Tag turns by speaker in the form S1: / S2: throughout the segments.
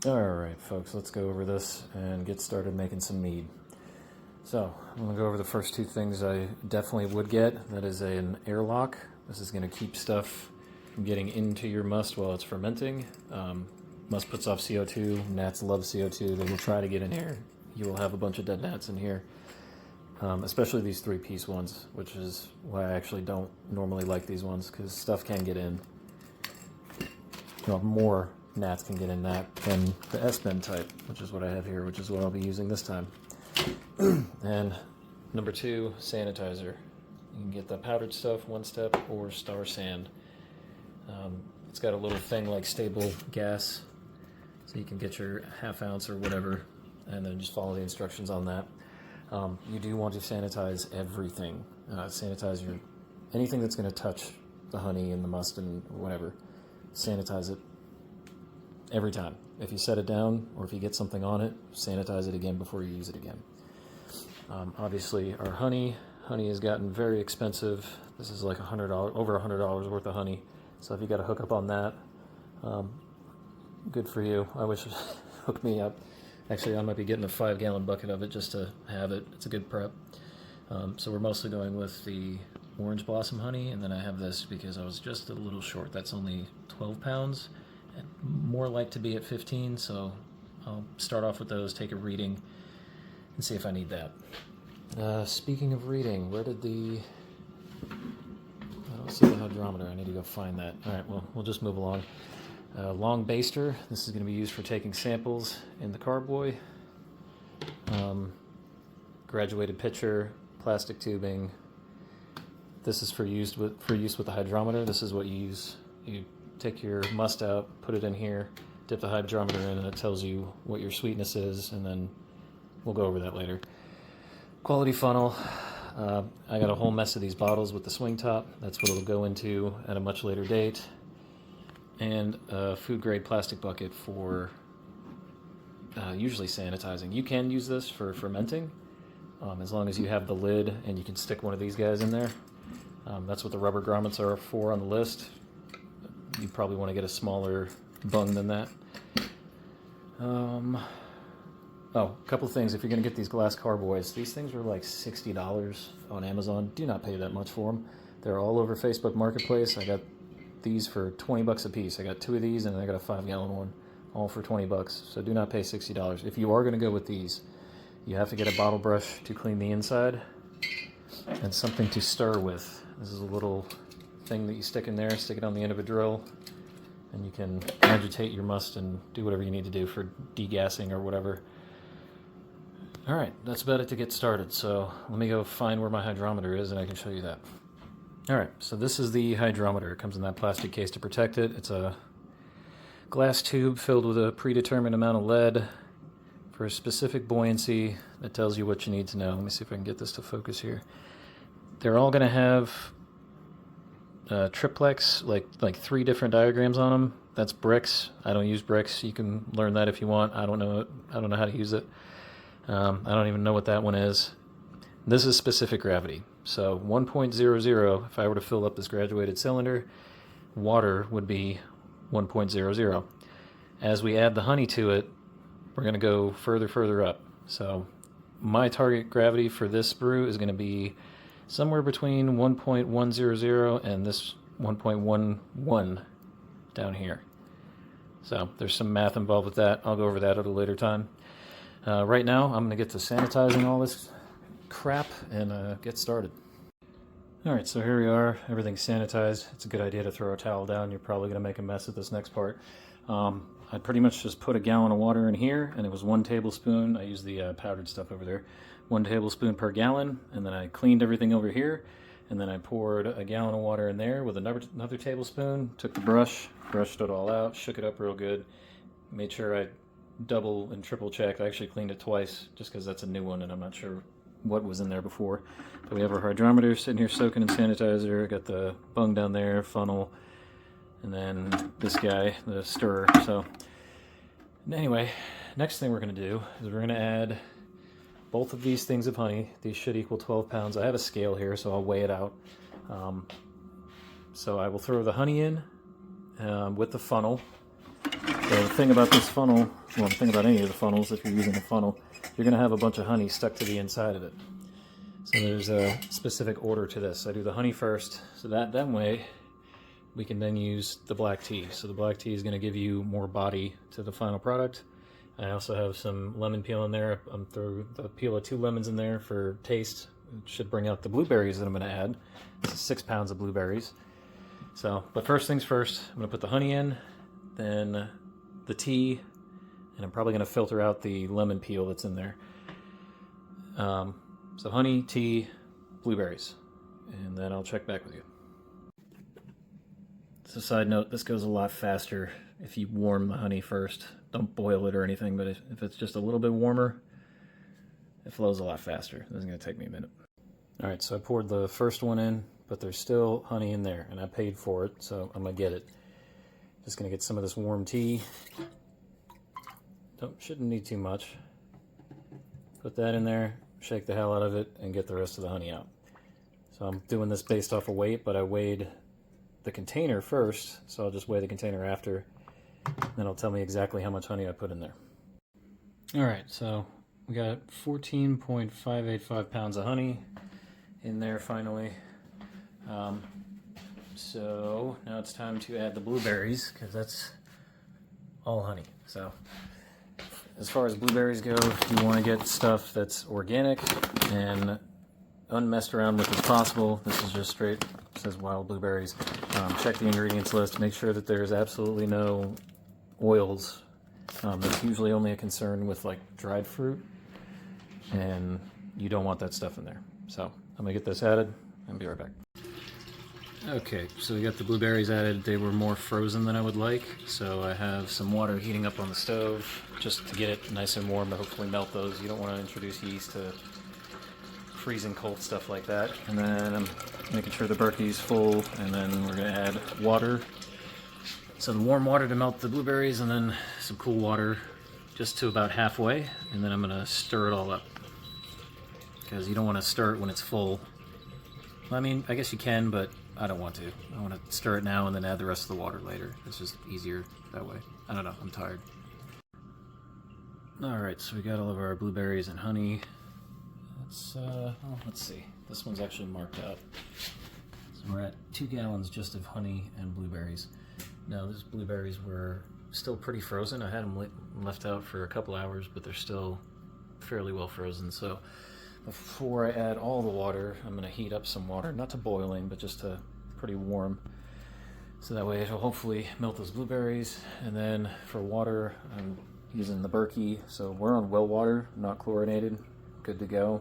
S1: Alright folks, let's go over this and get started making some mead. So, I'm going to go over the first two things I definitely would get. That is an airlock. This is going to keep stuff from getting into your must while it's fermenting. Must puts off CO2, gnats love CO2, they will try to get in here. You will have a bunch of dead gnats in here. Especially these 3-piece ones, which is why I actually don't normally like these ones, because stuff can get in. Well, more gnats can get in that than the S-bend type, which is what I have here, which is what I'll be using this time. And number 2, sanitizer. You can get the powdered stuff, One Step, or Star Sand. It's got a little thing like stable gas, so you can get your ½ ounce or whatever, and then just follow the instructions on that. You do want to sanitize everything. Sanitize anything that's going to touch the honey and the must and whatever. Sanitize it every time. If you set it down or if you get something on it, sanitize it again before you use it again. Obviously, our honey has gotten very expensive. This is like over $100 worth of honey. So if you got a hookup on that, good for you. I wish it hooked me up. Actually, I might be getting a 5-gallon bucket of it just to have it. It's a good prep. So we're mostly going with the orange blossom honey, and then I have this because I was just a little short. That's only 12 pounds, and more like to be at 15, so I'll start off with those, take a reading, and see if I need that. Speaking of reading, where did I don't see the hydrometer. I need to go find that. All right, well, we'll just move along. Long baster. This is going to be used for taking samples in the carboy. Graduated pitcher, plastic tubing. This is for use with the hydrometer. This is what you use. You take your must out, put it in here, dip the hydrometer in, and it tells you what your sweetness is, and then we'll go over that later. Quality funnel. I got a whole mess of these bottles with the swing top. That's what it'll go into at a much later date. And a food-grade plastic bucket for usually sanitizing. You can use this for fermenting, as long as you have the lid and you can stick one of these guys in there. That's what the rubber grommets are for on the list. You probably want to get a smaller bung than that. Oh, a couple things. If you're going to get these glass carboys, these things were like $60 on Amazon. Do not pay that much for them. They're all over Facebook Marketplace. I got these for 20 bucks a piece. I got 2 of these, and I got a 5-gallon one, all for 20 bucks. So do not pay $60. If you are going to go with these, you have to get a bottle brush to clean the inside and something to stir with. This is a little thing that you stick in there, stick it on the end of a drill, and you can agitate your must and do whatever you need to do for degassing or whatever. All right, that's about it to get started. So let me go find where my hydrometer is, and I can show you that. All right, so this is the hydrometer. It comes in that plastic case to protect it. It's a glass tube filled with a predetermined amount of lead for a specific buoyancy that tells you what you need to know. Let me see if I can get this to focus here. They're all going to have triplex, like 3 different diagrams on them. That's bricks. I don't use bricks. You can learn that if you want. I don't know how to use it. I don't even know what that one is. This is specific gravity. So 1.00, if I were to fill up this graduated cylinder, water would be 1.00. As we add the honey to it, we're going to go further up. So my target gravity for this brew is going to be somewhere between 1.100 and this 1.11 down here. So there's some math involved with that. I'll go over that at a later time. Right now, I'm going to get to sanitizing all this crap and get started. Alright, so here we are. Everything's sanitized. It's a good idea to throw a towel down. You're probably going to make a mess at this next part. I pretty much just put a gallon of water in here, and it was 1 tablespoon. I used the powdered stuff over there. 1 tablespoon per gallon, and then I cleaned everything over here, and then I poured a gallon of water in there with another tablespoon, took the brush, brushed it all out, shook it up real good, made sure I double and triple checked. I actually cleaned it twice just because that's a new one and I'm not sure what was in there before. But we have our hydrometer sitting here soaking in sanitizer. Got the bung down there, funnel, and then this guy, the stirrer. So anyway, next thing we're going to do is we're going to add both of these things of honey. These should equal 12 pounds. I have a scale here, so I'll weigh it out. So I will throw the honey in with the funnel. The thing about this funnel well, the thing about any of the funnels, if you're using a funnel, you're going to have a bunch of honey stuck to the inside of it. So there's a specific order to this. I do the honey first, so that way we can then use the black tea. So the black tea is going to give you more body to the final product. I also have some lemon peel in there. I'm through the peel of 2 lemons in there for taste. It should bring out the blueberries that I'm going to add. This is 6 pounds of blueberries. So, but first things first, I'm going to put the honey in, then the tea, and I'm probably going to filter out the lemon peel that's in there. So honey, tea, blueberries, and then I'll check back with you. So side note, this goes a lot faster if you warm the honey first. Don't boil it or anything, but if it's just a little bit warmer, it flows a lot faster. This is going to take me a minute. All right, so I poured the first one in, but there's still honey in there, and I paid for it, so I'm going to get it. Just going to get some of this warm tea. Shouldn't need too much. Put that in there, shake the hell out of it, and get the rest of the honey out. So I'm doing this based off of weight, but I weighed the container first, so I'll just weigh the container after. Then it'll tell me exactly how much honey I put in there. All right, so we got 14.585 pounds of honey in there finally. So now it's time to add the blueberries, because that's all honey. So as far as blueberries go, if you want to get stuff that's organic and unmessed around with as possible, this is just straight, it says wild blueberries. Check the ingredients list, make sure that there's absolutely no oils. That's usually only a concern with like dried fruit, and you don't want that stuff in there. So I'm gonna get this added and be right back. Okay, so we got the blueberries added. They were more frozen than I would like, so I have some water heating up on the stove just to get it nice and warm to hopefully melt those. You don't want to introduce yeast to freezing cold stuff like that. And then I'm making sure the Berkey's full, and then we're going to add water. So the warm water to melt the blueberries, and then some cool water just to about halfway, and then I'm going to stir it all up. Because you don't want to stir it when it's full. I mean, I guess you can, but I don't want to. I want to stir it now and then add the rest of the water later. It's just easier that way. I don't know, I'm tired. Alright, so we got all of our blueberries and honey. Let's see. This one's actually marked out. So we're at 2 gallons just of honey and blueberries. Now, these blueberries were still pretty frozen. I had them left out for a couple hours, but they're still fairly well frozen. So before I add all the water, I'm going to heat up some water, not to boiling, but just to pretty warm. So that way it'll hopefully melt those blueberries. And then for water, I'm using the Berkey. So we're on well water, not chlorinated. Good to go.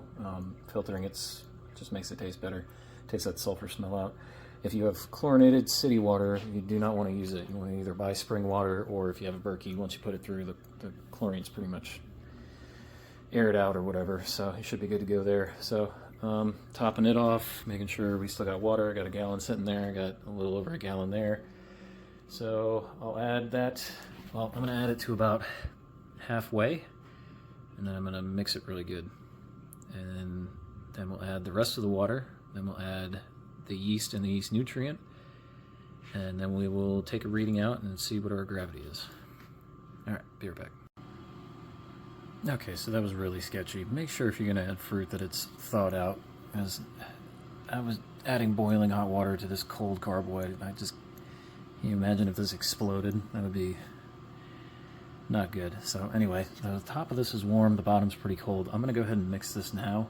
S1: Filtering just makes it taste better. Takes that sulfur smell out. If you have chlorinated city water, you do not want to use it. You want to either buy spring water, or if you have a Berkey, once you put it through, the chlorine's pretty much aired out or whatever, so you should be good to go there. So topping it off, making sure we still got water. I got a gallon sitting there. I got a little over a gallon there. So I'll add that. Well, I'm going to add it to about halfway, and then I'm going to mix it really good. And then we'll add the rest of the water. Then we'll add the yeast and the yeast nutrient, and then we will take a reading out and see what our gravity is. All right, be right back. Okay, so that was really sketchy. Make sure if you're going to add fruit that it's thawed out, as I was adding boiling hot water to this cold carboy. Can you imagine if this exploded? That would be not good. So anyway, the top of this is warm, the bottom's pretty cold. I'm going to go ahead and mix this now,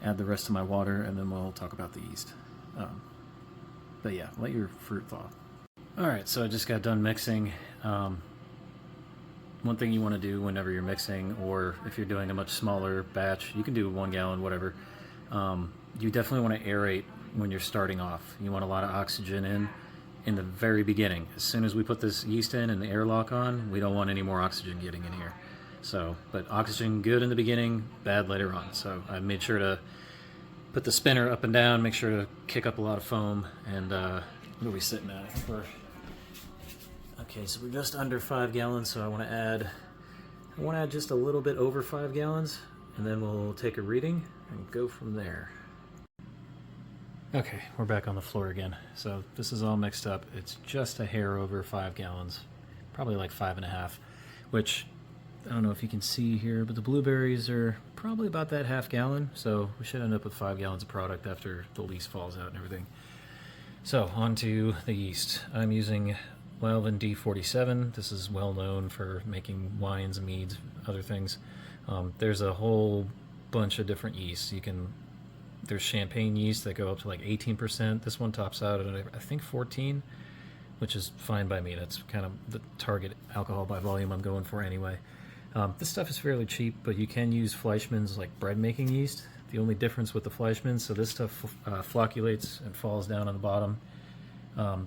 S1: add the rest of my water, and then we'll talk about the yeast. But yeah, let your fruit thaw. Alright, so I just got done mixing. One thing you want to do whenever you're mixing, or if you're doing a much smaller batch, you can do 1 gallon, whatever. You definitely want to aerate when you're starting off. You want a lot of oxygen in the very beginning. As soon as we put this yeast in and the airlock on, we don't want any more oxygen getting in here. So, but oxygen good in the beginning, bad later on. So I made sure to put the spinner up and down, make sure to kick up a lot of foam, and what are we sitting at? I think okay, so we're just under 5 gallons, so I want to add just a little bit over 5 gallons, and then we'll take a reading and go from there. Okay, we're back on the floor again. So this is all mixed up. It's just a hair over 5 gallons, probably like 5.5, which I don't know if you can see here, but the blueberries are probably about that half gallon, so we should end up with 5 gallons of product after the lease falls out and everything. So, on to the yeast. I'm using Welvin D47. This is well known for making wines, meads, other things. There's a whole bunch of different yeasts. There's champagne yeast that go up to like 18%. This one tops out at, I think, 14, which is fine by me. That's kind of the target alcohol by volume I'm going for anyway. This stuff is fairly cheap, but you can use Fleischmann's like bread making yeast. The only difference with the Fleischmann's, so this stuff flocculates and falls down on the bottom.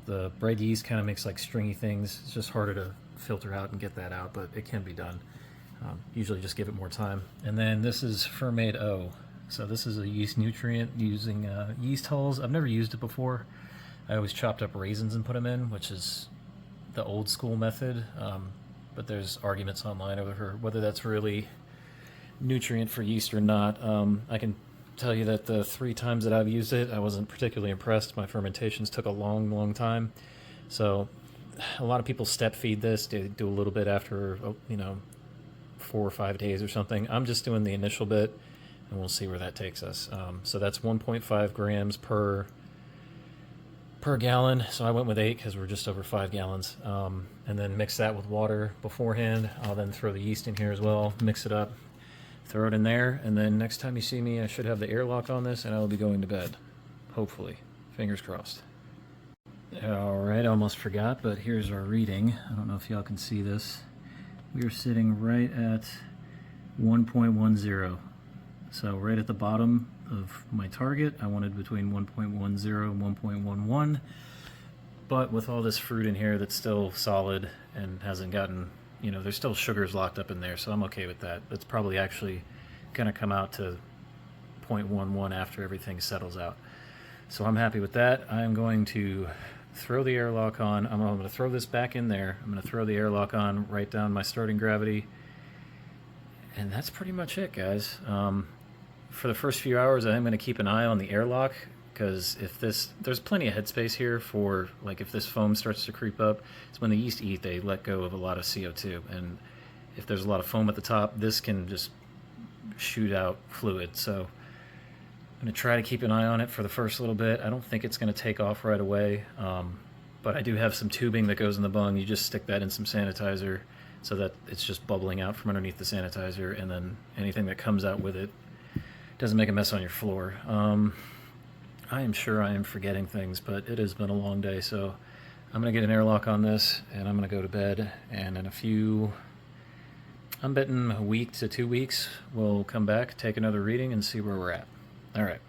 S1: The bread yeast kind of makes like stringy things. It's just harder to filter out and get that out, but it can be done. Usually just give it more time. And then this is Fermade O. So this is a yeast nutrient using yeast hulls. I've never used it before. I always chopped up raisins and put them in, which is the old school method. But there's arguments online over whether that's really nutrient for yeast or not. I can tell you that the 3 times that I've used it, I wasn't particularly impressed. My fermentations took a long time. So a lot of people step feed this. They do a little bit after, 4 or 5 days or something. I'm just doing the initial bit, and we'll see where that takes us. So that's 1.5 grams per gallon. So I went with 8 because we're just over 5 gallons. And then mix that with water beforehand. I'll then throw the yeast in here as well, mix it up, throw it in there, and then next time you see me, I should have the airlock on this, and I will be going to bed. Hopefully. Fingers crossed. Alright, almost forgot, but here's our reading. I don't know if y'all can see this. We are sitting right at 1.10. So right at the bottom of my target. I wanted between 1.10 and 1.11. But with all this fruit in here that's still solid and hasn't gotten, there's still sugars locked up in there, so I'm okay with that. That's probably actually going to come out to 0.11 after everything settles out. So I'm happy with that. I'm going to throw the airlock on. I'm going to throw this back in there. I'm going to throw the airlock on, write down my starting gravity, and that's pretty much it, guys. For the first few hours, I'm going to keep an eye on the airlock, because there's plenty of headspace here for, like, if this foam starts to creep up, it's when the yeast eat, they let go of a lot of CO2, and if there's a lot of foam at the top, this can just shoot out fluid. So I'm going to try to keep an eye on it for the first little bit. I don't think it's going to take off right away, but I do have some tubing that goes in the bung. You just stick that in some sanitizer so that it's just bubbling out from underneath the sanitizer, and then anything that comes out with it doesn't make a mess on your floor. I am sure I am forgetting things, but it has been a long day, so I'm going to get an airlock on this, and I'm going to go to bed, and I'm betting a week to 2 weeks, we'll come back, take another reading, and see where we're at. All right.